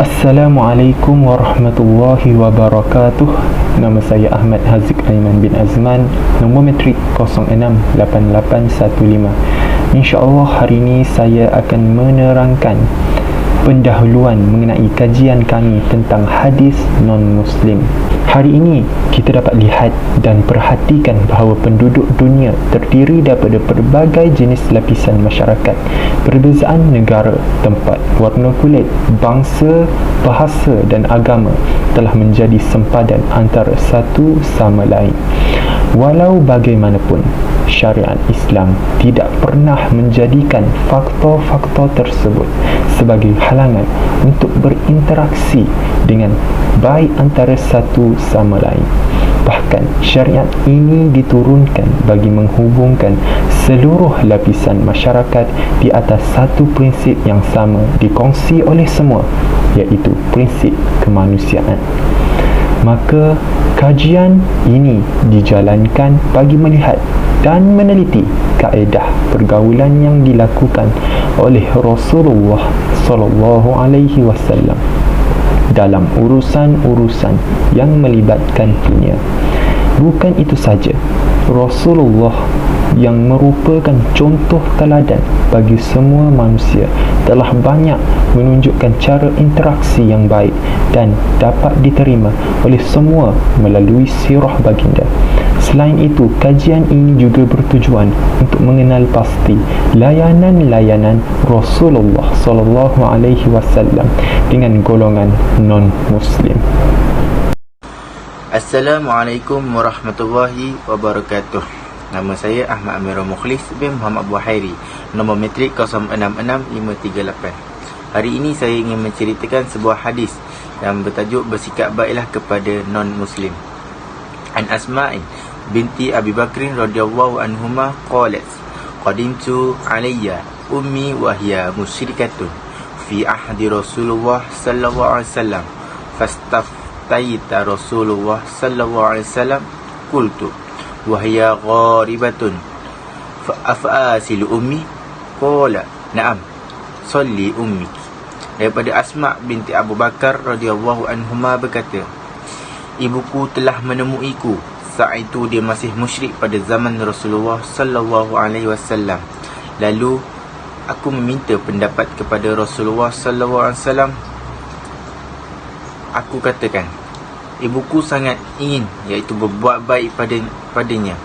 Assalamualaikum warahmatullahi wabarakatuh. Nama saya Ahmad Haziq Aiman bin Azman, nombor metrik 068815. InsyaAllah hari ini saya akan menerangkan pendahuluan mengenai kajian kami tentang hadis non-Muslim. Hari ini kita dapat lihat dan perhatikan bahawa penduduk dunia terdiri daripada pelbagai jenis lapisan masyarakat, perbezaan negara, tempat, warna kulit, bangsa, bahasa dan agama telah menjadi sempadan antara satu sama lain. Walau bagaimanapun, syariat Islam tidak pernah menjadikan faktor-faktor tersebut sebagai halangan untuk berinteraksi dengan baik antara satu sama lain. Bahkan syariat ini diturunkan bagi menghubungkan seluruh lapisan masyarakat di atas satu prinsip yang sama dikongsi oleh semua, iaitu prinsip kemanusiaan. Maka kajian ini dijalankan bagi melihat dan meneliti kaedah pergaulan yang dilakukan oleh Rasulullah sallallahu alaihi wasallam dalam urusan-urusan yang melibatkan dunia. Bukan itu saja, Rasulullah yang merupakan contoh teladan bagi semua manusia telah banyak menunjukkan cara interaksi yang baik dan dapat diterima oleh semua melalui sirah baginda. Selain itu, kajian ini juga bertujuan untuk mengenal pasti layanan-layanan Rasulullah sallallahu alaihi wasallam dengan golongan non-Muslim. Assalamualaikum warahmatullahi wabarakatuh. Nama saya Ahmad Amirul Mukhlis bin Muhammad Buhairi, nombor metrik 066538. Hari ini saya ingin menceritakan sebuah hadis yang bertajuk bersikap baiklah kepada non-Muslim. An Asma'i binti Abi Bakrin radhiyallahu anhuma qalat qadimtu alayya ummi wa hiya musyrikatun fi ahdi Rasulullah sallallahu alaihi wasallam fastaftaita Rasulullah sallallahu alaihi wasallam qultu wa hiya gharibatun fa afasilu ummi qala na'am salli ummiki. Daripada Asma binti Abu Bakar radhiyallahu anhuma berkata, ibuku telah menemuiku saat itu dia masih musyrik pada zaman Rasulullah sallallahu alaihi wasallam. Lalu aku meminta pendapat kepada Rasulullah sallallahu alaihi wasallam. Aku katakan, ibuku sangat ingin iaitu berbuat baik padanya.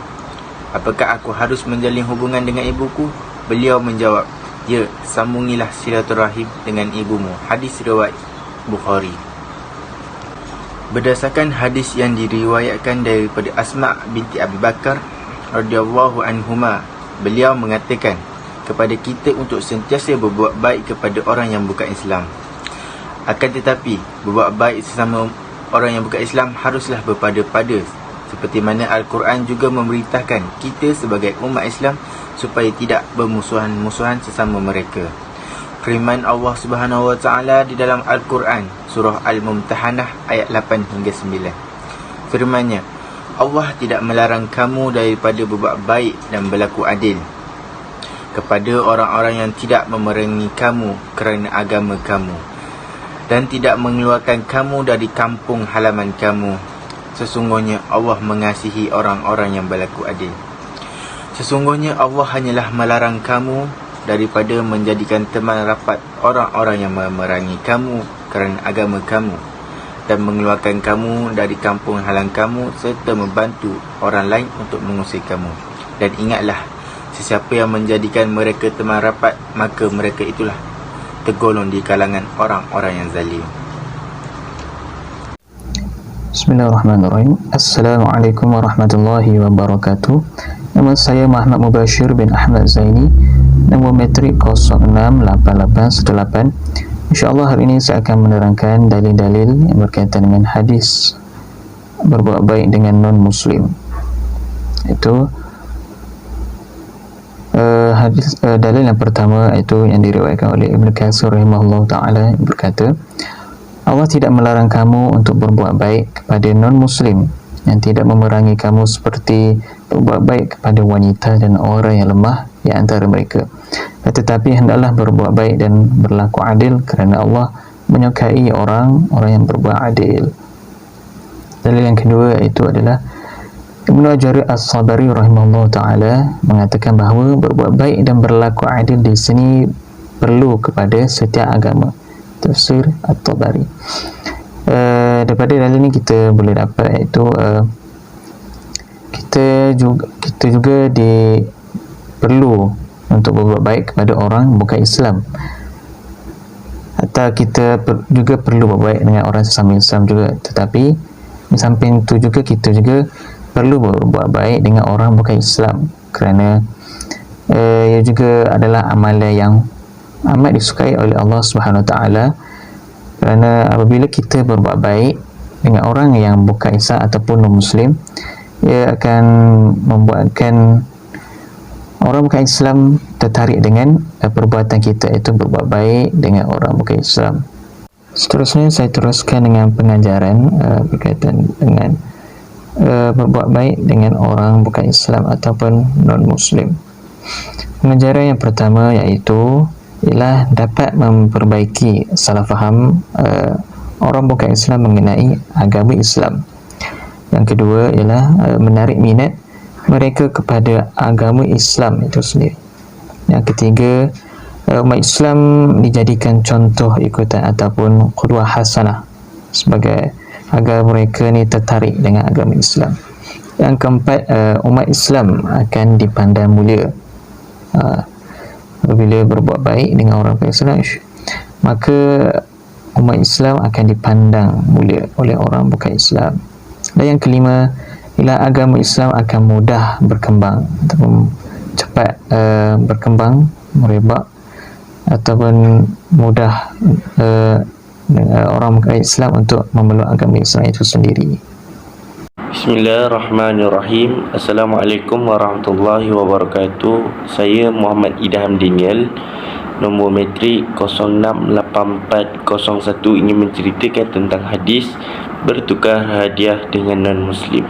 Apakah aku harus menjalin hubungan dengan ibuku? Beliau menjawab, ya, sambungilah silaturahim dengan ibumu. Hadis riwayat Bukhari. Berdasarkan hadis yang diriwayatkan daripada Asma binti Abi Bakar radhiyallahu anhuma, beliau mengatakan kepada kita untuk sentiasa berbuat baik kepada orang yang bukan Islam. Akan tetapi, berbuat baik sesama orang yang bukan Islam haruslah berpada-pada, seperti mana Al-Quran juga memerintahkan kita sebagai umat Islam supaya tidak bermusuhan-musuhan sesama mereka. Firman Allah Subhanahu wa taala di dalam Al-Quran surah Al-Mumtahanah ayat 8 hingga 9. Firman-Nya, Allah tidak melarang kamu daripada berbuat baik dan berlaku adil kepada orang-orang yang tidak memerangi kamu kerana agama kamu dan tidak mengeluarkan kamu dari kampung halaman kamu. Sesungguhnya Allah mengasihi orang-orang yang berlaku adil. Sesungguhnya Allah hanyalah melarang kamu daripada menjadikan teman rapat orang-orang yang memerangi kamu kerana agama kamu dan mengeluarkan kamu dari kampung halaman kamu serta membantu orang lain untuk mengusir kamu. Dan ingatlah, sesiapa yang menjadikan mereka teman rapat, maka mereka itulah tergolong di kalangan orang-orang yang zalim. Bismillahirrahmanirrahim. Assalamualaikum warahmatullahi wabarakatuh. Nama saya Muhammad Mubashir bin Ahmad Zaini, nombor metrik 068818. InsyaAllah hari ini saya akan menerangkan dalil-dalil yang berkaitan dengan hadis berbuat baik dengan non-Muslim. Itu hadis dalil yang pertama, itu yang diriwayatkan oleh Ibnu Katsir rahimahullah ta'ala, berkata, Allah tidak melarang kamu untuk berbuat baik kepada non-Muslim yang tidak memerangi kamu seperti berbuat baik kepada wanita dan orang yang lemah di antara mereka. Tetapi hendaklah berbuat baik dan berlaku adil kerana Allah menyukai orang yang berbuat adil. Dalil yang kedua itu adalah Ibnu Jarir As-Sabari rahimahullah ta'ala mengatakan bahawa berbuat baik dan berlaku adil di sini perlu kepada setiap agama. Tafsir At-Tabari. Daripada dalil ini kita boleh dapat iaitu kita juga perlu untuk berbuat baik kepada orang bukan Islam, atau kita juga perlu berbuat baik dengan orang sesama Islam juga. Tetapi di samping itu juga kita juga perlu berbuat baik dengan orang bukan Islam, kerana ia juga adalah amalan yang amat disukai oleh Allah Subhanahu Wa Taala. Kerana apabila kita berbuat baik dengan orang yang bukan Islam ataupun non-Muslim, ia akan membuatkan orang bukan Islam tertarik dengan perbuatan kita, iaitu berbuat baik dengan orang bukan Islam. Seterusnya saya teruskan dengan pengajaran berkaitan dengan berbuat baik dengan orang bukan Islam ataupun non-Muslim. Pengajaran yang pertama iaitu ialah dapat memperbaiki salah faham orang bukan Islam mengenai agama Islam. Yang kedua ialah menarik minat mereka kepada agama Islam itu sendiri. Yang ketiga, umat Islam dijadikan contoh ikutan ataupun qudwah hasanah sebagai agar mereka ni tertarik dengan agama Islam. Yang keempat, umat Islam akan dipandang mulia apabila berbuat baik dengan orang Islam, maka umat Islam akan dipandang mulia oleh orang bukan Islam. Dan yang kelima ialah agama Islam akan mudah berkembang ataupun cepat berkembang, merebak ataupun mudah orang bukan Islam untuk memeluk agama Islam itu sendiri. Bismillahirrahmanirrahim. Assalamualaikum warahmatullahi wabarakatuh. Saya Muhammad Idham Daniel, nombor metrik 068401, ingin menceritakan tentang hadis bertukar hadiah dengan non-Muslim.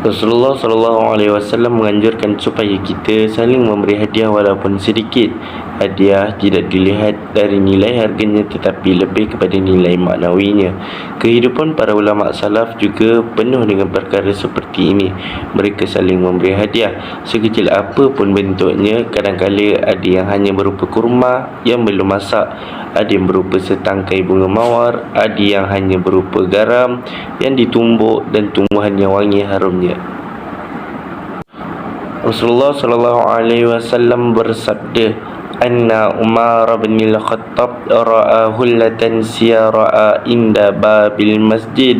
Rasulullah SAW menganjurkan supaya kita saling memberi hadiah walaupun sedikit. Hadiah tidak dilihat dari nilai harganya tetapi lebih kepada nilai maknawinya. Kehidupan para ulama salaf juga penuh dengan perkara seperti ini. Mereka saling memberi hadiah sekecil apapun bentuknya. Kadang-kala ada yang hanya berupa kurma yang belum masak, ada yang berupa setangkai bunga mawar, ada yang hanya berupa garam yang ditumbuk dan tumbuhan yang wangi harumnya. Rasulullah SAW bersabda, Anna Umar bin Al-Khattab ra'a hullatan siyara'a inda babil masjid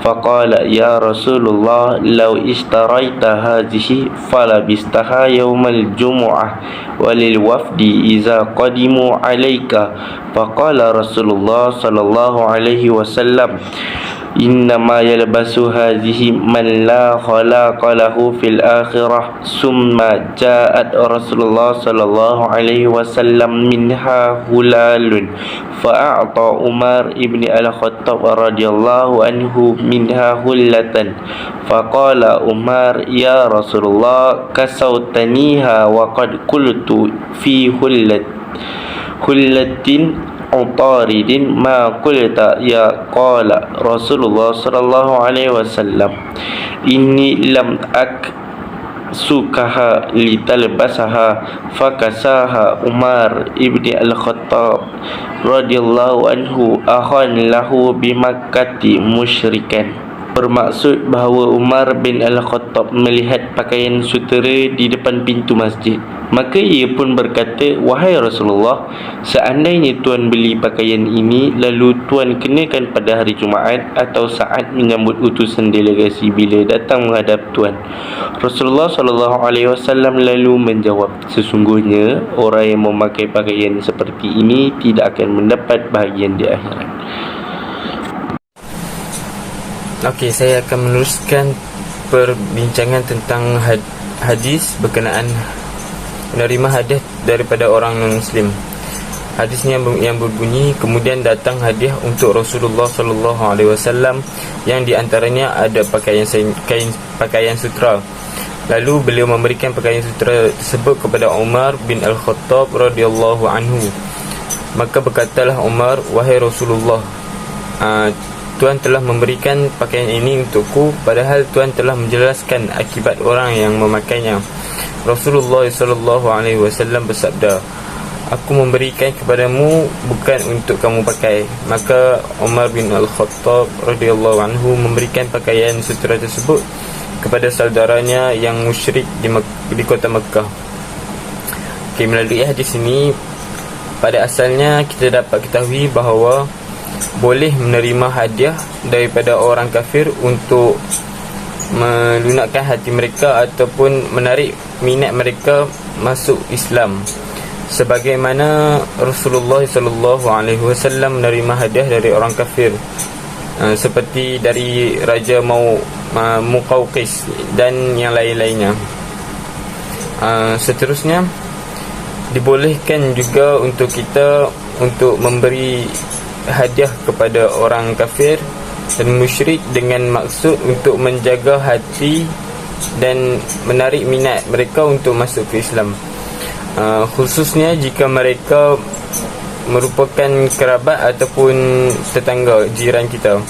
faqala ya Rasulullah law ishtaraita hadhihi falabistaha yawmal jumu'ah walil wafdi iza qadimu alayka. Faqala Rasulullah sallallahu alaihi wasallam, innama yalbasu hadhihi man la khalaqa lahu fil akhirah. Summa ja'at Rasulullah sallallahu alaihi wasallam minha hulalun fa'a'ta Umar ibn al-Khattab radhiyallahu anhu minha hullatan. Faqala Umar, ya Rasulullah, kasautaniha wa qad qultu fi hullatin utaridin ma qulta ya. Qala Rasulullah sallallahu alaihi wasallam, inni lam sukaha litalbasaha. Fakasaha Umar ibni al-Khattab radhiyallahu anhu akhan lahu bimakkati musyrikan. Bermaksud bahawa Umar bin Al-Khattab melihat pakaian sutera di depan pintu masjid. Maka ia pun berkata, wahai Rasulullah, seandainya tuan beli pakaian ini lalu tuan kenakan pada hari Jumaat atau saat menyambut utusan delegasi bila datang menghadap tuan. Rasulullah SAW lalu menjawab, sesungguhnya orang yang memakai pakaian seperti ini tidak akan mendapat bahagian di akhirat. Okey, saya akan meneruskan perbincangan tentang hadis berkenaan menerima hadiah daripada orang non-Muslim. Hadisnya yang berbunyi, kemudian datang hadiah untuk Rasulullah SAW yang diantaranya ada pakaian sutra. Lalu beliau memberikan pakaian sutra tersebut kepada Umar bin Al-Khattab radhiyallahu anhu. Maka berkatalah Umar, "Wahai Rasulullah, Tuhan telah memberikan pakaian ini untukku, padahal Tuhan telah menjelaskan akibat orang yang memakainya." Rasulullah SAW bersabda, "Aku memberikan kepadamu bukan untuk kamu pakai." Maka Umar bin Al-Khattab radhiyallahu anhu memberikan pakaian sutera tersebut kepada saudaranya yang musyrik di kota Mekah. Melalui hadis ini, pada asalnya kita dapat ketahui bahawa boleh menerima hadiah daripada orang kafir untuk melunakkan hati mereka ataupun menarik minat mereka masuk Islam, sebagaimana Rasulullah SAW menerima hadiah dari orang kafir, seperti dari Raja Muqawqis dan yang lain-lainnya. Seterusnya, dibolehkan juga untuk kita untuk memberi hadiah kepada orang kafir dan musyrik dengan maksud untuk menjaga hati dan menarik minat mereka untuk masuk ke Islam, khususnya jika mereka merupakan kerabat ataupun tetangga jiran kita,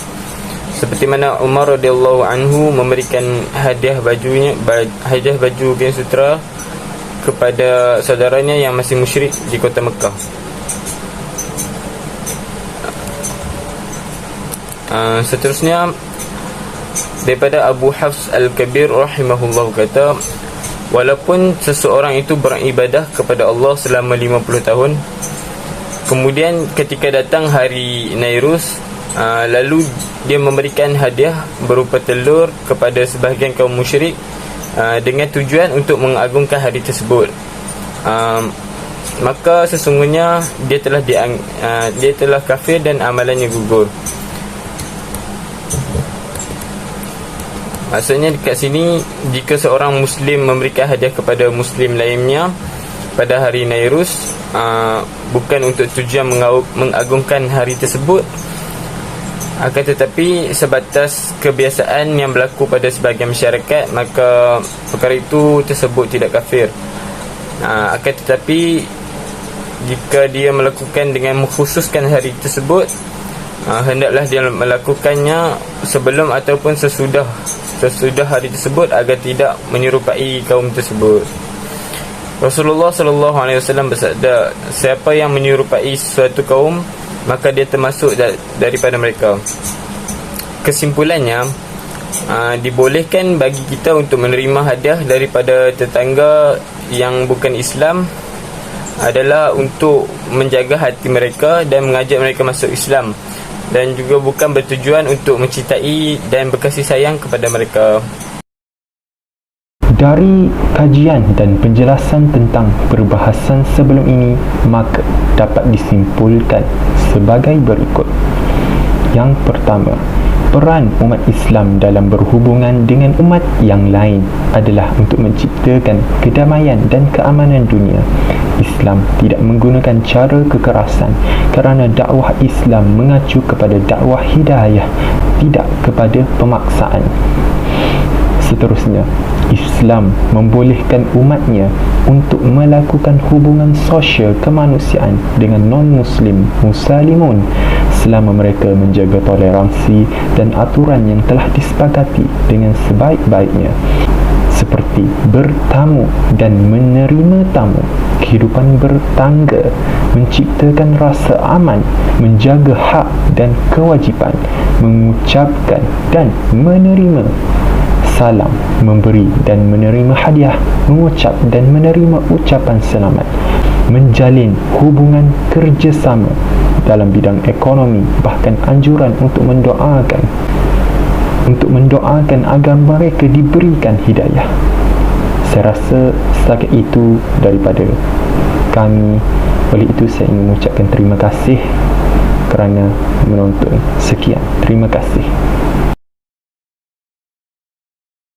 seperti mana Umar radhiyallahu anhu memberikan hadiah baju geng sutera kepada saudaranya yang masih musyrik di kota Mekah. Seterusnya, daripada Abu Hafs Al-Kabir rahimahullah kata, walaupun seseorang itu beribadah kepada Allah selama 50 tahun, kemudian ketika datang hari Nairus, lalu dia memberikan hadiah berupa telur kepada sebahagian kaum musyrik, dengan tujuan untuk mengagungkan hari tersebut, maka sesungguhnya dia telah kafir dan amalannya gugur. Maksudnya dekat sini, jika seorang Muslim memberikan hadiah kepada Muslim lainnya pada hari Nairus, bukan untuk tujuan mengagungkan hari tersebut, akan tetapi sebatas kebiasaan yang berlaku pada sebahagian masyarakat, maka perkara itu tersebut tidak kafir. Akan tetapi jika dia melakukan dengan mengkhususkan hari tersebut, hendaklah dia melakukannya sebelum ataupun sesudah hari tersebut agar tidak menyerupai kaum tersebut. Rasulullah SAW bersabda, siapa yang menyerupai suatu kaum, maka dia termasuk daripada mereka. Kesimpulannya, dibolehkan bagi kita untuk menerima hadiah daripada tetangga yang bukan Islam adalah untuk menjaga hati mereka dan mengajak mereka masuk Islam, dan juga bukan bertujuan untuk mencintai dan berkasih sayang kepada mereka. Dari kajian dan penjelasan tentang perbahasan sebelum ini, maka dapat disimpulkan sebagai berikut. Yang pertama, peran umat Islam dalam berhubungan dengan umat yang lain adalah untuk menciptakan kedamaian dan keamanan dunia. Islam tidak menggunakan cara kekerasan kerana dakwah Islam mengacu kepada dakwah hidayah, tidak kepada pemaksaan. Seterusnya, Islam membolehkan umatnya untuk melakukan hubungan sosial kemanusiaan dengan non-Muslim muslimun selama mereka menjaga toleransi dan aturan yang telah disepakati dengan sebaik-baiknya, seperti bertamu dan menerima tamu, kehidupan bertangga, menciptakan rasa aman, menjaga hak dan kewajipan, mengucapkan dan menerima salam, memberi dan menerima hadiah, mengucap dan menerima ucapan selamat, menjalin hubungan kerjasama dalam bidang ekonomi, bahkan anjuran untuk mendoakan agar mereka diberikan hidayah. Saya rasa setakat itu daripada kami. Oleh itu saya ingin mengucapkan terima kasih kerana menonton. Sekian, terima kasih.